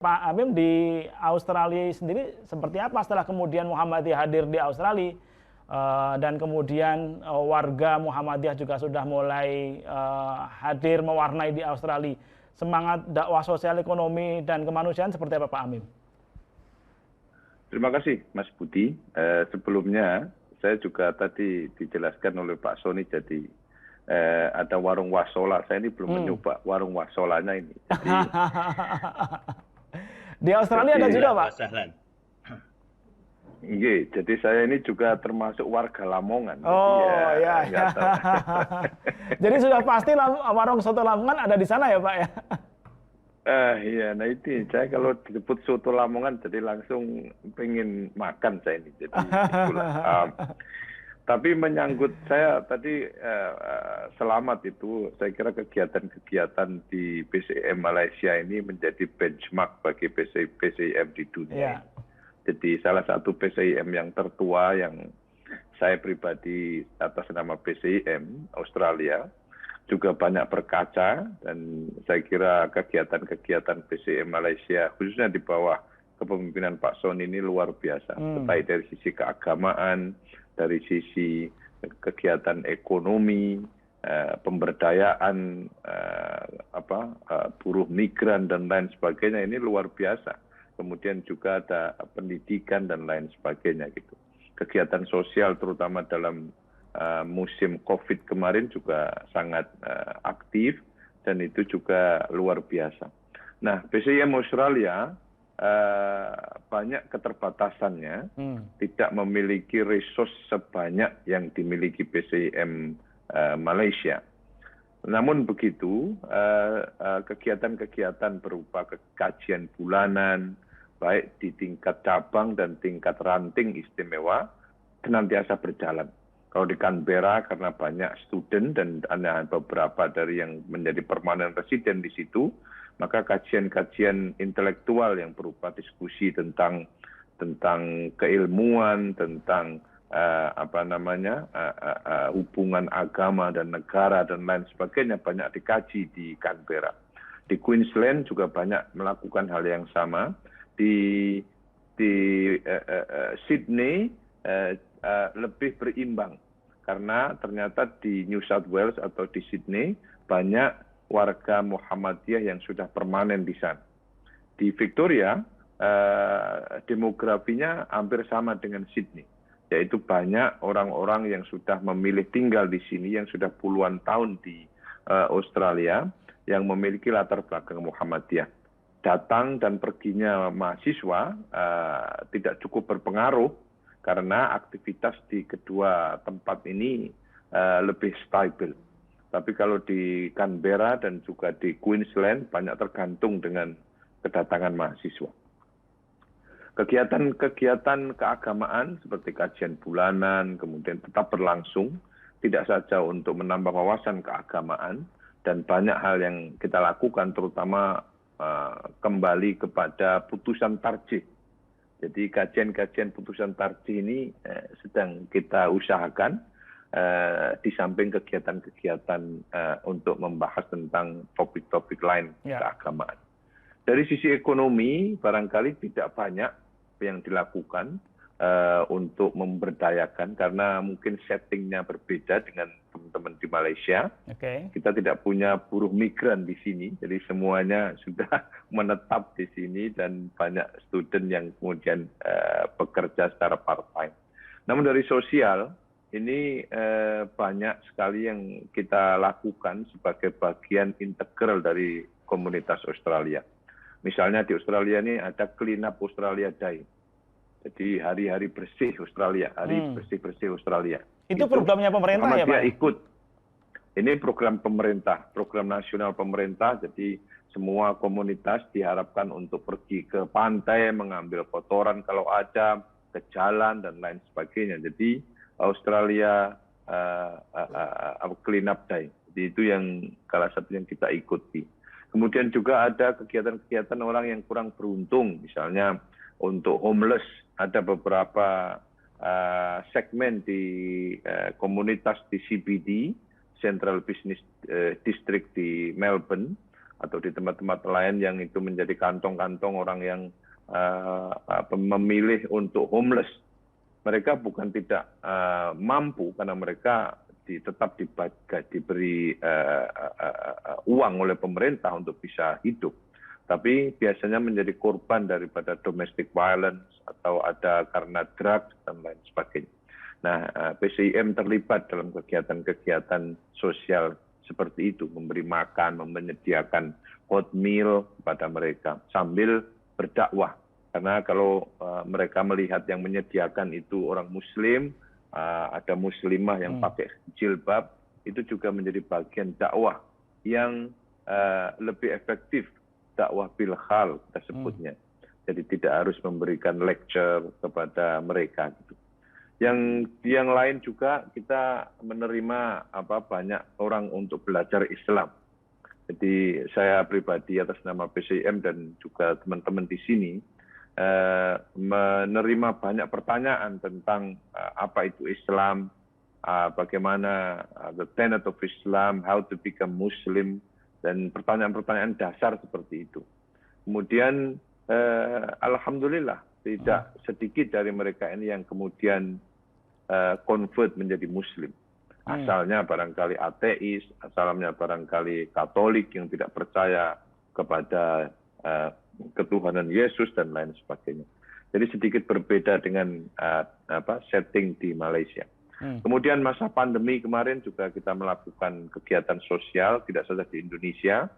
Pak Amim di Australia sendiri seperti apa setelah kemudian Muhammadiyah hadir di Australia dan kemudian warga Muhammadiyah juga sudah mulai hadir mewarnai di Australia. Semangat dakwah sosial ekonomi dan kemanusiaan seperti apa Pak Amim? Terima kasih Mas Budi. Sebelumnya saya juga tadi dijelaskan oleh Pak Soni, jadi ada warung wasola. Saya ini belum mencoba warung wasolanya ini. Di Australia ada juga Pak? Iya, jadi saya ini juga termasuk warga Lamongan. Oh ya. Jadi sudah pasti warung soto Lamongan ada di sana ya Pak ya? Iya, nah itu saya kalau disebut soto Lamongan jadi langsung pengen makan saya ini. Jadi itulah. Tapi menyangkut saya tadi selamat itu, saya kira kegiatan-kegiatan di BCIM Malaysia ini menjadi benchmark bagi BCIM di dunia. Yeah. Jadi salah satu BCIM yang tertua yang saya pribadi atas nama BCIM Australia juga banyak berkaca, dan saya kira kegiatan-kegiatan BCIM Malaysia khususnya di bawah kepemimpinan Pak Soni ini luar biasa. Baik dari sisi keagamaan, dari sisi kegiatan ekonomi, pemberdayaan buruh migran dan lain sebagainya, ini luar biasa. Kemudian juga ada pendidikan dan lain sebagainya gitu. Kegiatan sosial terutama dalam musim COVID kemarin juga sangat aktif, dan itu juga luar biasa. Nah, BCIM Australia banyak keterbatasannya, tidak memiliki resource sebanyak yang dimiliki BCIM Malaysia. Namun begitu, kegiatan-kegiatan berupa kajian bulanan, baik di tingkat cabang dan tingkat ranting istimewa, senantiasa berjalan. Kalau di Canberra karena banyak student dan ada beberapa dari yang menjadi permanent resident di situ, maka kajian-kajian intelektual yang berupa diskusi tentang keilmuan, tentang hubungan agama dan negara dan lain sebagainya banyak dikaji di Canberra. Di Queensland juga banyak melakukan hal yang sama. Di Sydney lebih berimbang, karena ternyata di New South Wales atau di Sydney banyak warga Muhammadiyah yang sudah permanen di sana. Di Victoria demografinya hampir sama dengan Sydney, yaitu banyak orang-orang yang sudah memilih tinggal di sini, yang sudah puluhan tahun di Australia, yang memiliki latar belakang Muhammadiyah. Datang dan perginya mahasiswa tidak cukup berpengaruh, karena aktivitas di kedua tempat ini lebih stabil. Tapi kalau di Canberra dan juga di Queensland banyak tergantung dengan kedatangan mahasiswa. Kegiatan keagamaan seperti kajian bulanan kemudian tetap berlangsung, tidak saja untuk menambah wawasan keagamaan, dan banyak hal yang kita lakukan terutama kembali kepada putusan tarjih. Jadi kajian-kajian putusan tarjih ini sedang kita usahakan di samping kegiatan-kegiatan untuk membahas tentang topik-topik lain keagamaan. Dari sisi ekonomi barangkali tidak banyak yang dilakukan untuk memberdayakan, karena mungkin settingnya berbeda dengan teman-teman di Malaysia. Kita tidak punya buruh migran di sini, jadi semuanya sudah menetap di sini dan banyak student yang kemudian bekerja secara part-time. Namun dari sosial, ini banyak sekali yang kita lakukan sebagai bagian integral dari komunitas Australia. Misalnya di Australia ini ada Clean Up Australia Day. Jadi hari-hari bersih Australia, hari bersih-bersih Australia. Itu programnya pemerintah ya Pak? Ikut. Ini program pemerintah, program nasional pemerintah. Jadi semua komunitas diharapkan untuk pergi ke pantai, mengambil kotoran kalau ada, ke jalan dan lain sebagainya. Jadi Australia Clean Up Day. Jadi itu yang salah satu yang kita ikuti. Kemudian juga ada kegiatan-kegiatan orang yang kurang beruntung, misalnya untuk homeless. Ada beberapa segmen di komunitas di CBD, Central Business District di Melbourne, atau di tempat-tempat lain yang itu menjadi kantong-kantong orang yang memilih untuk homeless. Mereka bukan tidak mampu karena mereka tetap diberi uang oleh pemerintah untuk bisa hidup. Tapi biasanya menjadi korban daripada domestic violence atau ada karena drugs dan lain sebagainya. Nah, PCIM terlibat dalam kegiatan-kegiatan sosial seperti itu, memberi makan, menyediakan hot meal kepada mereka sambil berdakwah. Karena kalau mereka melihat yang menyediakan itu orang Muslim, ada muslimah yang pakai jilbab, itu juga menjadi bagian dakwah yang lebih efektif, dakwah bil hal kita sebutnya. Jadi tidak harus memberikan lecture kepada mereka gitu. Yang lain juga kita menerima banyak orang untuk belajar Islam. Jadi saya pribadi atas nama PCIM dan juga teman-teman di sini menerima banyak pertanyaan tentang apa itu Islam, bagaimana the tenet of Islam, how to become Muslim, dan pertanyaan-pertanyaan dasar seperti itu. Kemudian alhamdulillah tidak sedikit dari mereka ini yang kemudian convert menjadi Muslim. Asalnya barangkali ateis, asalnya barangkali Katolik yang tidak percaya kepada ketuhanan Yesus dan lain sebagainya. Jadi sedikit berbeda dengan setting di Malaysia. Kemudian masa pandemi kemarin juga kita melakukan kegiatan sosial, tidak saja di Indonesia,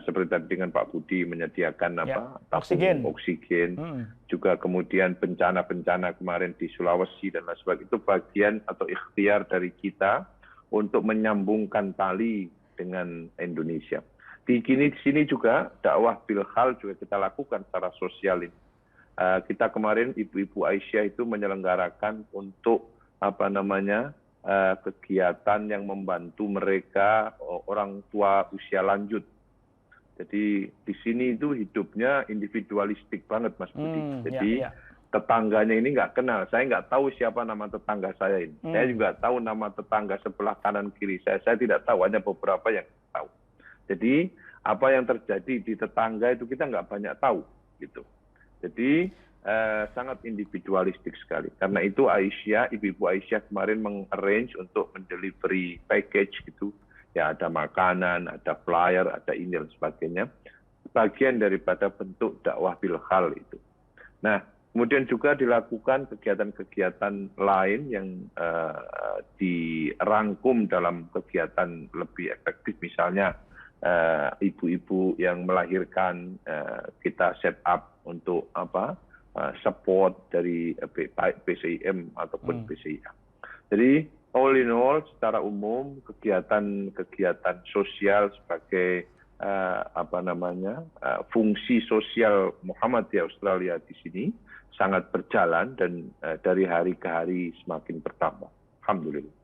seperti tadi dengan Pak Budi menyediakan tabung oksigen, juga kemudian bencana-bencana kemarin di Sulawesi dan lain sebagainya. Itu bagian atau ikhtiar dari kita untuk menyambungkan tali dengan Indonesia. Di sini juga dakwah bil hal juga kita lakukan secara sosial ini. Kita kemarin Ibu-Ibu Aisyah itu menyelenggarakan untuk kegiatan yang membantu mereka orang tua usia lanjut. Jadi di sini itu hidupnya individualistik banget, Mas Budi. Jadi tetangganya ini nggak kenal. Saya nggak tahu siapa nama tetangga saya ini. Saya juga tahu nama tetangga sebelah kanan kiri saya. Saya tidak tahu, hanya beberapa yang tahu. Jadi apa yang terjadi di tetangga itu kita nggak banyak tahu, gitu. Jadi sangat individualistik sekali. Karena itu Ibu-Ibu Aisyah kemarin mengarrange untuk mendelivery package gitu. Ya ada makanan, ada flyer, ada ini dan sebagainya. Bagian daripada bentuk dakwah bil hal itu. Nah, kemudian juga dilakukan kegiatan-kegiatan lain yang dirangkum dalam kegiatan lebih efektif. Misalnya ibu-ibu yang melahirkan, kita set up untuk support dari PCIM ataupun PCIA. Jadi all in all, secara umum kegiatan-kegiatan sosial sebagai fungsi sosial Muhammadiyah Australia di sini sangat berjalan dan dari hari ke hari semakin bertambah. Alhamdulillah.